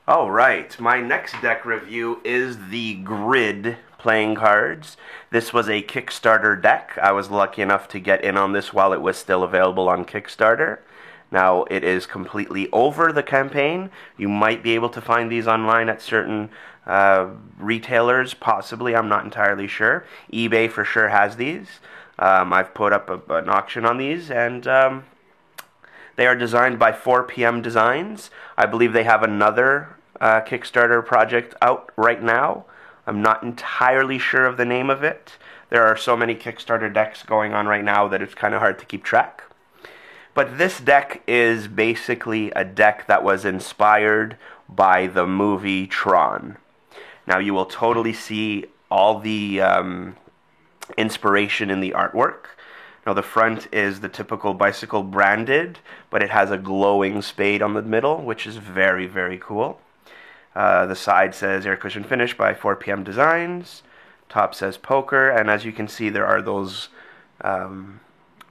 All right, my next deck review is the Grid playing cards. This was a Kickstarter deck. I was lucky enough to get in on this while it was still available on Kickstarter. Now it is completely over the campaign. You might be able to find these online at certain retailers, possibly. I'm not entirely sure. eBay for sure has these. I've put up an auction on these, and they are designed by 4PM Designs. I believe they have another Kickstarter project out right now. I'm not entirely sure of the name of it. There are so many Kickstarter decks going on right now that it's kind of hard to keep track. But this deck is basically a deck that was inspired by the movie Tron. Now you will totally see all the inspiration in the artwork. Now the front is the typical bicycle branded, but it has a glowing spade on the middle, which is very, very cool. The side says Air Cushion Finish by 4PM Designs. Top says Poker, and as you can see, there are those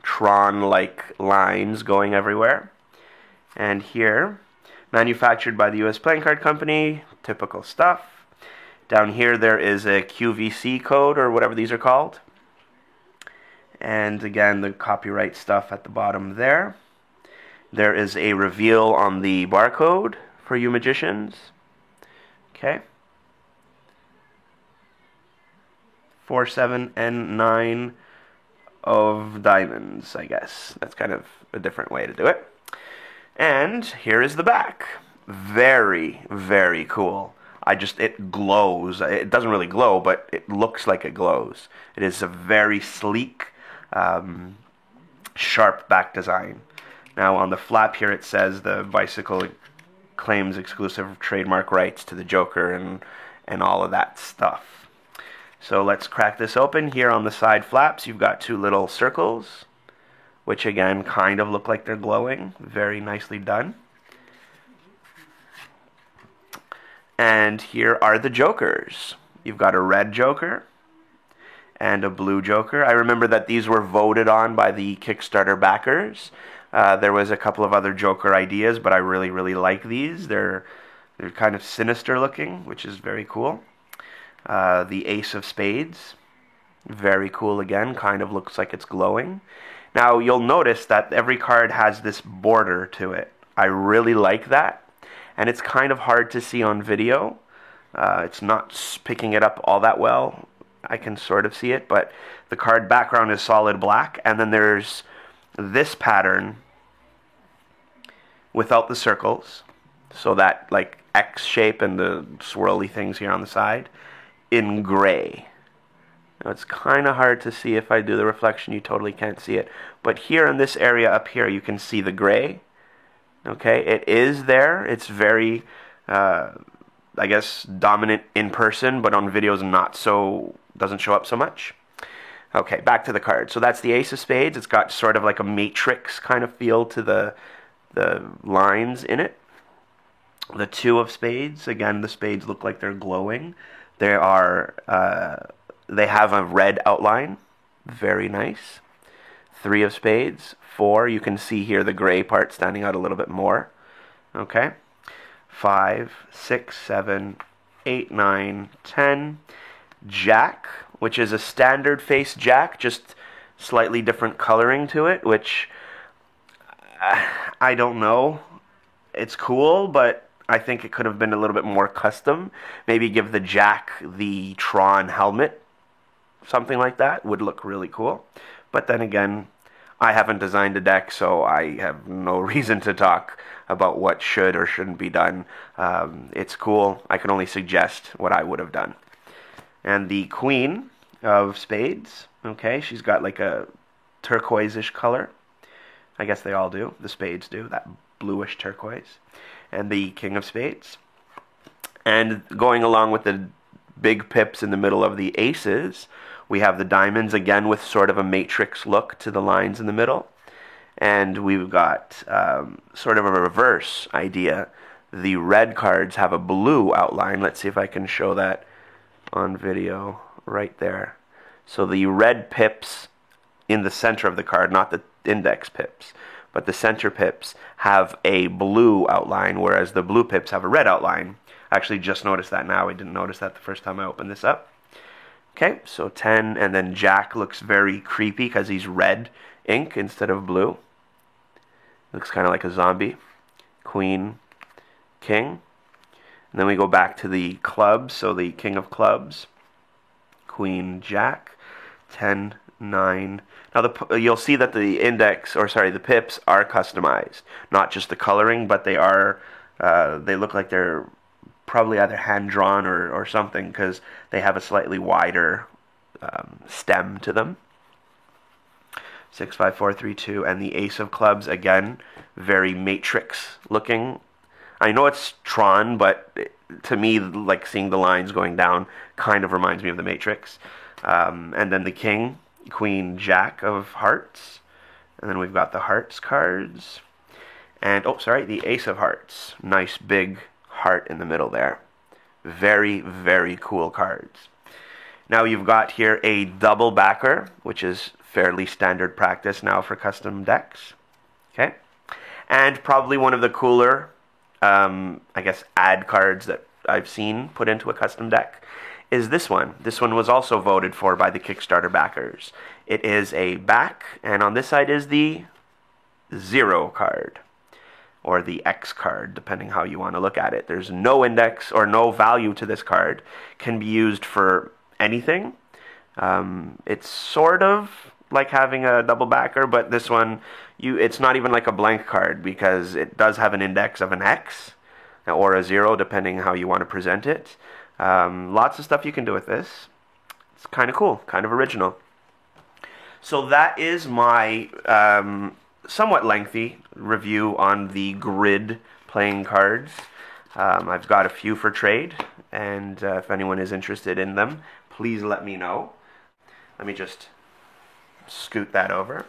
Tron-like lines going everywhere. And here, manufactured by the US Playing Card Company, typical stuff. Down here there is a QVC code, or whatever these are called. And again, the copyright stuff at the bottom there. There is a reveal on the barcode for you magicians. Okay. 4, 7, and 9 of diamonds, I guess. That's kind of a different way to do it. And here is the back. Very, very cool. It glows. It doesn't really glow, but it looks like it glows. It is a very sleek, sharp back design. Now on the flap here it says the bicycle claims exclusive trademark rights to the Joker and all of that stuff. So let's crack this open. Here on the side flaps you've got two little circles, which again kind of look like they're glowing. Very nicely done. And here are the Jokers. You've got a red Joker and a blue Joker. I remember that these were voted on by the Kickstarter backers. There was a couple of other Joker ideas, but I really, really like these. They're kind of sinister looking, which is very cool. The Ace of Spades, very cool again, kind of looks like it's glowing. Now you'll notice that every card has this border to it. I really like that, and it's kind of hard to see on video. It's not picking it up all that well. I can sort of see it, but the card background is solid black, and then there's this pattern without the circles, so that like X shape and the swirly things here on the side in gray. Now it's kind of hard to see. If I do the reflection, you totally can't see it, but here in this area up here you can see the gray. Okay, it is there. It's very I guess dominant in person, but on videos not so, doesn't show up so much. Okay, back to the card. So that's the Ace of Spades. It's got sort of like a matrix kind of feel to the lines in it. The Two of Spades. Again, the spades look like they're glowing. They have a red outline. Very nice. Three of Spades. 4. You can see here the gray part standing out a little bit more. Okay. 5, 6, 7, 8, 9, 10. Jack, which is a standard face Jack, just slightly different coloring to it, which I don't know. It's cool, but I think it could have been a little bit more custom. Maybe give the Jack the Tron helmet. Something like that would look really cool. But then again, I haven't designed a deck, so I have no reason to talk about what should or shouldn't be done. It's cool. I can only suggest what I would have done. And the Queen of Spades, okay, she's got like a turquoise-ish color. I guess they all do. The spades do, that bluish turquoise. And the King of Spades. And going along with the big pips in the middle of the aces, we have the diamonds, again with sort of a matrix look to the lines in the middle. And we've got sort of a reverse idea. The red cards have a blue outline. Let's see if I can show that on video right there. So the red pips in the center of the card, not the index pips, but the center pips have a blue outline, whereas the blue pips have a red outline. Actually, just noticed that now. I didn't notice that the first time I opened this up. Okay, so 10, and then Jack looks very creepy because he's red ink instead of blue. Looks kind of like a zombie. Queen, King. And then we go back to the clubs, so the King of Clubs. Queen, Jack. 10, 9. Now you'll see that the the pips are customized. Not just the coloring, but they are, they look like they're probably either hand-drawn or something, because they have a slightly wider stem to them. 6, 5, 4, 3, 2, and the Ace of Clubs, again, very Matrix looking. I know it's Tron, but to me, like seeing the lines going down kind of reminds me of the Matrix. And then the King, Queen, Jack of Hearts. And then we've got the Hearts cards. And, oh, sorry, the Ace of Hearts. Nice big heart in the middle there. Very, very cool cards. Now you've got here a double backer, which is fairly standard practice now for custom decks. Okay? And probably one of the cooler, I guess, ad cards that I've seen put into a custom deck is this one. This one was also voted for by the Kickstarter backers. It is a back, and on this side is the 0 card, or the X card, depending how you want to look at it. There's no index or no value to this card. Can be used for anything. It's sort of like having a double backer, but this one, it's not even like a blank card, because it does have an index of an X or a 0, depending how you want to present it. Lots of stuff you can do with this. It's kind of cool, kind of original. So that is my somewhat lengthy review on the grid playing cards. I've got a few for trade, and if anyone is interested in them, please let me know. Let me just scoot that over.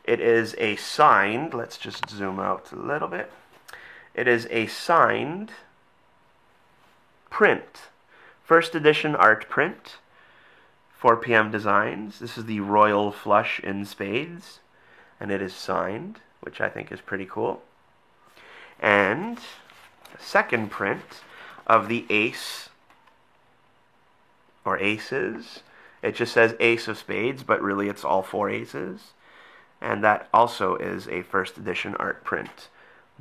It is a signed, let's just zoom out a little bit. It is a signed print. First edition art print. 4PM Designs. This is the Royal Flush in Spades. And it is signed, which I think is pretty cool. And a second print of the Ace, or Aces. It just says Ace of Spades, but really it's all 4 aces. And that also is a first edition art print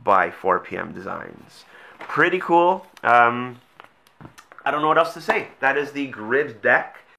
by 4PM Designs. Pretty cool. I don't know what else to say. That is the grid deck.